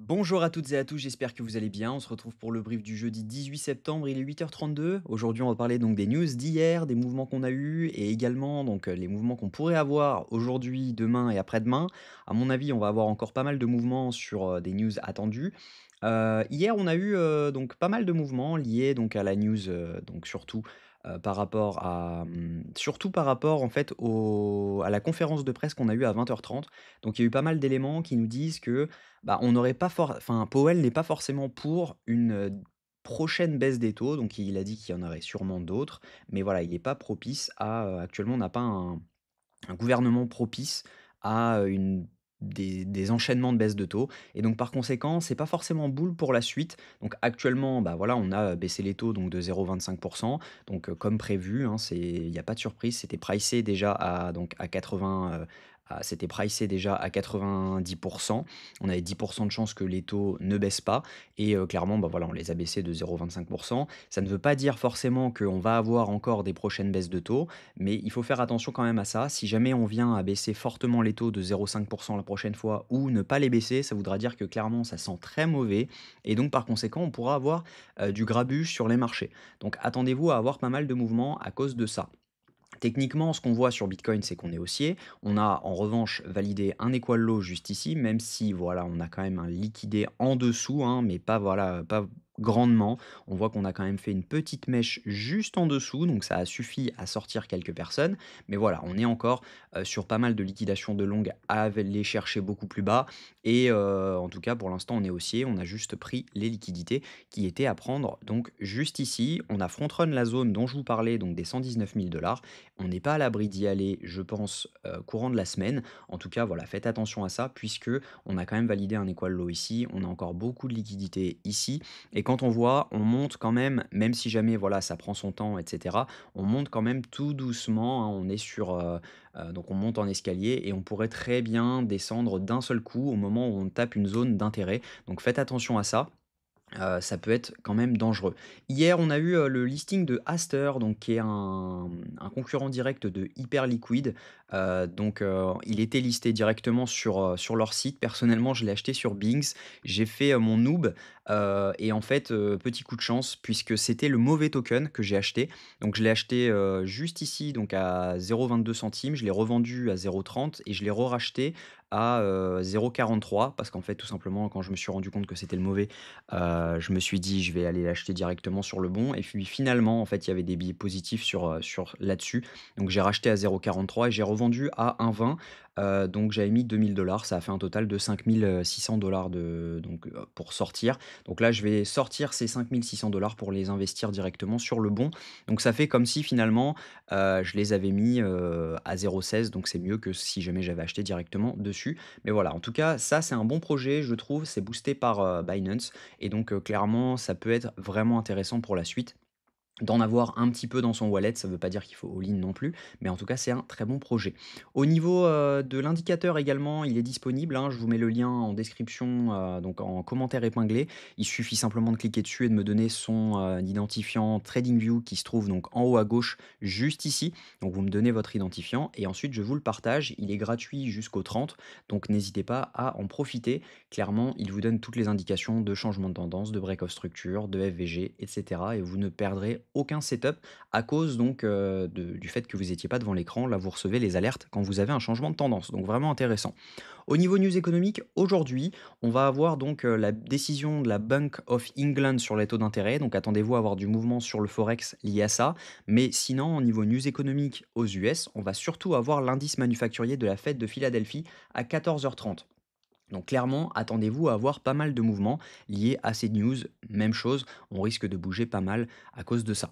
Bonjour à toutes et à tous, j'espère que vous allez bien. On se retrouve pour le brief du jeudi 18 septembre, il est 8h32. Aujourd'hui, on va parler donc des news d'hier, des mouvements qu'on a eus et également les mouvements qu'on pourrait avoir aujourd'hui, demain et après-demain. À mon avis, on va avoir encore pas mal de mouvements sur des news attendues. Hier, on a eu donc pas mal de mouvements liés donc à la news, donc surtout par rapport à surtout par rapport en fait à la conférence de presse qu'on a eue à 20h30. Donc il y a eu pas mal d'éléments qui nous disent que bah, on n'aurait pas enfin, Powell n'est pas forcément pour une, prochaine baisse des taux, donc il a dit qu'il y en aurait sûrement d'autres, mais voilà, il n'est pas propice à, actuellement, on n'a pas un gouvernement propice à, une des enchaînements de baisse de taux et donc par conséquent, c'est pas forcément boule pour la suite. Donc actuellement, bah, voilà, on a, baissé les taux donc de 0,25, donc comme prévu, hein, il y a pas de surprise, c'était pricé déjà à 80, c'était pricé déjà à 90. On avait 10 de chances que les taux ne baissent pas et clairement, bah, voilà, on les a baissés de 0,25. Ça ne veut pas dire forcément qu'on va avoir encore des prochaines baisses de taux, mais il faut faire attention quand même à ça. Si jamais on vient à baisser fortement les taux de 0,5 la prochaine fois ou ne pas les baisser, ça voudra dire que clairement ça sent très mauvais et donc par conséquent, on pourra avoir, du grabuge sur les marchés. Donc attendez-vous à avoir pas mal de mouvements à cause de ça. Techniquement, ce qu'on voit sur Bitcoin, c'est qu'on est haussier. On a en revanche validé un equal low juste ici, même si voilà, on a quand même un liquidé en dessous, hein, mais pas voilà, pas grandement. On voit qu'on a quand même fait une petite mèche juste en dessous, donc ça a suffi à sortir quelques personnes. Mais voilà, on est encore sur pas mal de liquidations de longue à aller chercher beaucoup plus bas. Et en tout cas, pour l'instant, on est haussier. On a juste pris les liquidités qui étaient à prendre. Donc juste ici, on a front run la zone dont je vous parlais, donc des 119 000 dollars. On n'est pas à l'abri d'y aller, je pense, courant de la semaine. En tout cas, voilà, faites attention à ça puisque on a quand même validé un equal low ici, on a encore beaucoup de liquidités ici et quand on voit, on monte quand même si jamais, voilà, ça prend son temps et cetera, on monte quand même tout doucement, hein. On est sur, donc on monte en escalier et on pourrait très bien descendre d'un seul coup au moment où on tape une zone d'intérêt. Donc faites attention à ça. Ça peut être quand même dangereux. Hier, on a eu, le listing de Aster, donc qui est un concurrent direct de Hyperliquid. Il était listé directement sur leur site. Personnellement, je l'ai acheté sur Binance. J'ai fait, mon noob, et en fait, petit coup de chance puisque c'était le mauvais token que j'ai acheté. Donc je l'ai acheté, juste ici, donc à 0,22 centimes. Je l'ai revendu à 0,30 et je l'ai re-racheté à, 0,43 parce qu'en fait, tout simplement, quand je me suis rendu compte que c'était le mauvais, je me suis dit: «Je vais aller l'acheter directement sur le bon» et puis finalement, en fait, il y avait des billets positifs sur là-dessus. Donc j'ai racheté à 0,43 et j'ai revendu à 1,20. Donc j'avais mis 2 000 $. Ça a fait un total de 5 600 pour sortir. Donc là, je vais sortir ces 5 600 pour les investir directement sur le bon. Donc ça fait comme si finalement, je les avais mis, à 0,16, donc c'est mieux que si jamais j'avais acheté directement dessus. Mais voilà, en tout cas, ça, c'est un bon projet, je trouve. C'est boosté par, Binance et donc clairement, ça peut être vraiment intéressant pour la suite. D'en avoir un petit peu dans son wallet, ça ne veut pas dire qu'il faut all-in non plus, mais en tout cas, c'est un très bon projet. Au niveau, de l'indicateur également, il est disponible, hein, je vous mets le lien en description, donc en commentaire épinglé. Il suffit simplement de cliquer dessus et de me donner son, identifiant TradingView qui se trouve donc en haut à gauche, juste ici. Donc vous me donnez votre identifiant et ensuite je vous le partage. Il est gratuit jusqu'au 30, donc n'hésitez pas à en profiter. Clairement, il vous donne toutes les indications de changement de tendance, de break of structure, de FVG, etc. Et vous ne perdrez aucun setup à cause donc du fait que vous n'étiez pas devant l'écran. Là, vous recevez les alertes quand vous avez un changement de tendance. Donc vraiment intéressant. Au niveau news économique, aujourd'hui, on va avoir donc la décision de la Bank of England sur les taux d'intérêt. Donc attendez-vous à avoir du mouvement sur le Forex lié à ça. Mais sinon, au niveau news économique aux US, on va surtout avoir l'indice manufacturier de la Fed de Philadelphie à 14h30. Donc clairement, attendez-vous à avoir pas mal de mouvements liés à ces news. Même chose, on risque de bouger pas mal à cause de ça.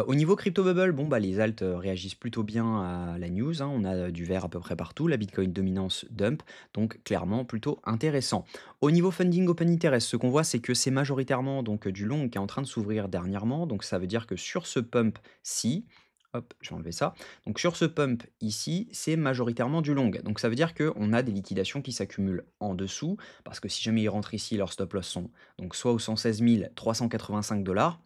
Au niveau crypto bubble, bon, bah, les alts, réagissent plutôt bien à la news, hein. On a du vert à peu près partout, la Bitcoin dominance dump, donc clairement plutôt intéressant. Au niveau funding open interest, ce qu'on voit, c'est que c'est majoritairement donc du long qui est en train de s'ouvrir dernièrement, donc ça veut dire que sur ce pump-ci, hop, je vais enlever ça. Donc sur ce pump ici, c'est majoritairement du long. Donc ça veut dire qu'on a des liquidations qui s'accumulent en dessous, parce que si jamais ils rentrent ici, leurs stop loss sont donc soit aux 116 385 $,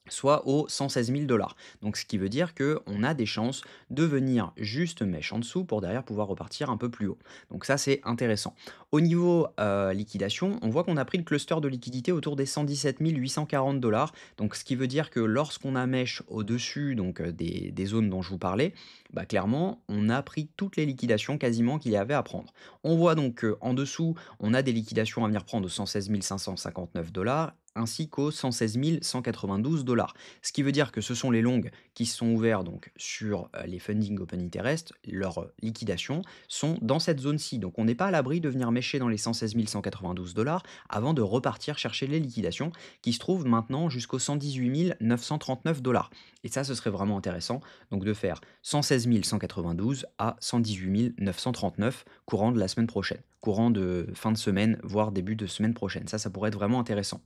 soit aux 116 000 dollars. Donc ce qui veut dire qu'on a des chances de venir juste mèche en dessous pour derrière pouvoir repartir un peu plus haut. Donc ça, c'est intéressant. Au niveau liquidation, on voit qu'on a pris le cluster de liquidité autour des 117 840 dollars. Donc ce qui veut dire que lorsqu'on a mèche au-dessus donc, des zones dont je vous parlais, bah, clairement, on a pris toutes les liquidations quasiment qu'il y avait à prendre. On voit donc qu'en dessous, on a des liquidations à venir prendre aux 116 559 dollars ainsi qu'aux 116 192 dollars. Ce qui veut dire que ce sont les longs qui se sont ouverts donc sur les funding open interest, leurs liquidations sont dans cette zone-ci. Donc on n'est pas à l'abri de venir mêcher dans les 116 192 dollars avant de repartir chercher les liquidations qui se trouvent maintenant jusqu'aux 118 939 dollars. Et ça, ce serait vraiment intéressant donc de faire 116 192 à 118 939 courant de la semaine prochaine, courant de fin de semaine, voire début de semaine prochaine. Ça pourrait être vraiment intéressant.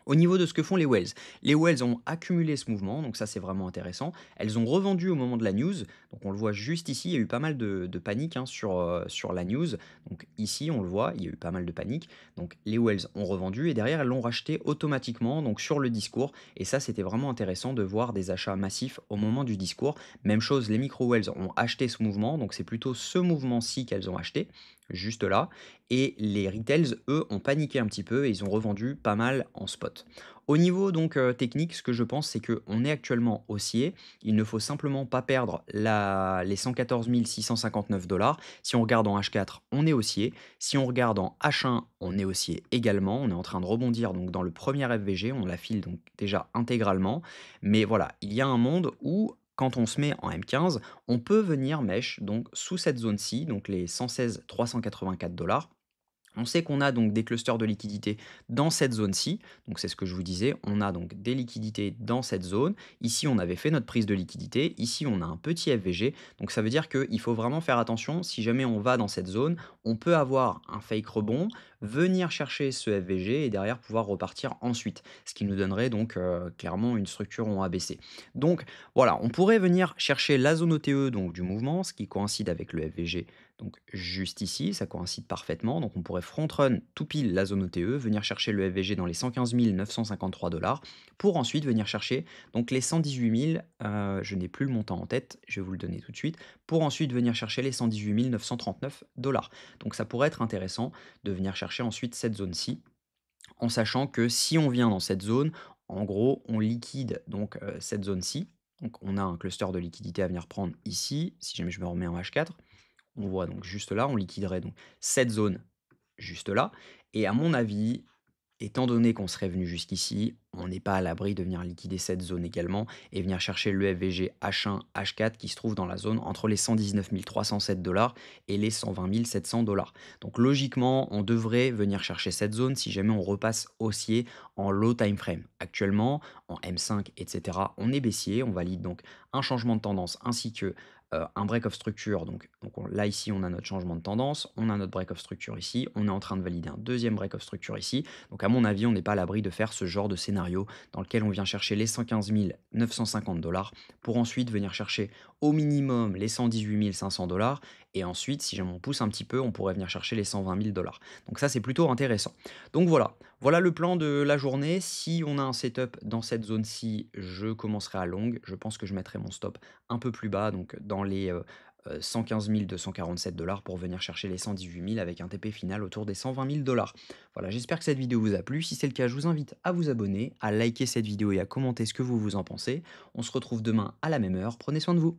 Au niveau de ce que font les whales ont accumulé ce mouvement, donc ça c'est vraiment intéressant. Elles ont revendu au moment de la news, donc on le voit juste ici, il y a eu pas mal de panique hein, sur la news. Donc ici on le voit, il y a eu pas mal de panique. Donc les whales ont revendu et derrière elles l'ont racheté automatiquement donc sur le discours. Et ça c'était vraiment intéressant de voir des achats massifs au moment du discours. Même chose, les micro whales ont acheté ce mouvement, donc c'est plutôt ce mouvement-ci qu'elles ont acheté, juste là. Et les retails, eux, ont paniqué un petit peu et ils ont revendu pas mal en spot. Au niveau donc technique, ce que je pense, c'est qu'on est actuellement haussier. Il ne faut simplement pas perdre les 114 659 dollars. Si on regarde en H4, on est haussier. Si on regarde en H1, on est haussier également. On est en train de rebondir donc dans le premier FVG. On la file donc déjà intégralement. Mais voilà, il y a un monde où quand on se met en M15, on peut venir mèche donc sous cette zone-ci, donc les 116 384 dollars. On sait qu'on a donc des clusters de liquidités dans cette zone-ci. Donc c'est ce que je vous disais, on a donc des liquidités dans cette zone. Ici, on avait fait notre prise de liquidité. Ici, on a un petit FVG. Donc ça veut dire qu'il faut vraiment faire attention. Si jamais on va dans cette zone, on peut avoir un fake rebond, venir chercher ce FVG et derrière pouvoir repartir ensuite. Ce qui nous donnerait donc clairement une structure en ABC. Donc voilà, on pourrait venir chercher la zone OTE donc du mouvement, ce qui coïncide avec le FVG donc juste ici, ça coïncide parfaitement. Donc on pourrait front run tout pile la zone OTE, venir chercher le FVG dans les 115 953 dollars pour ensuite venir chercher donc les 118 000, je n'ai plus le montant en tête, je vais vous le donner tout de suite, pour ensuite venir chercher les 118 939 dollars. Donc ça pourrait être intéressant de venir chercher ensuite cette zone-ci en sachant que si on vient dans cette zone, en gros, on liquide donc cette zone-ci. Donc on a un cluster de liquidité à venir prendre ici, si jamais je me remets en H4. On voit donc juste là, on liquiderait donc cette zone juste là. Et à mon avis, étant donné qu'on serait venu jusqu'ici, on n'est pas à l'abri de venir liquider cette zone également et venir chercher le FVG H1, H4 qui se trouve dans la zone entre les 119 307 dollars et les 120 700 dollars. Donc logiquement, on devrait venir chercher cette zone si jamais on repasse haussier en low time frame. Actuellement, en M5, etc., on est baissier, on valide donc un changement de tendance ainsi que un break of structure. Là, ici, on a notre changement de tendance, on a notre break of structure ici, on est en train de valider un deuxième break of structure ici. Donc à mon avis, on n'est pas à l'abri de faire ce genre de scénario dans lequel on vient chercher les 115 950 dollars pour ensuite venir chercher au minimum les 118 500 dollars et ensuite, si jamais on pousse un petit peu, on pourrait venir chercher les 120 000 dollars. Donc ça, c'est plutôt intéressant. Donc voilà le plan de la journée. Si on a un setup dans cette zone-ci, je commencerai à long. Je pense que je mettrai mon stop un peu plus bas, donc dans les 115 247 dollars pour venir chercher les 118 000 avec un TP final autour des 120 000 dollars. Voilà, j'espère que cette vidéo vous a plu. Si c'est le cas, je vous invite à vous abonner, à liker cette vidéo et à commenter ce que vous en pensez. On se retrouve demain à la même heure. Prenez soin de vous.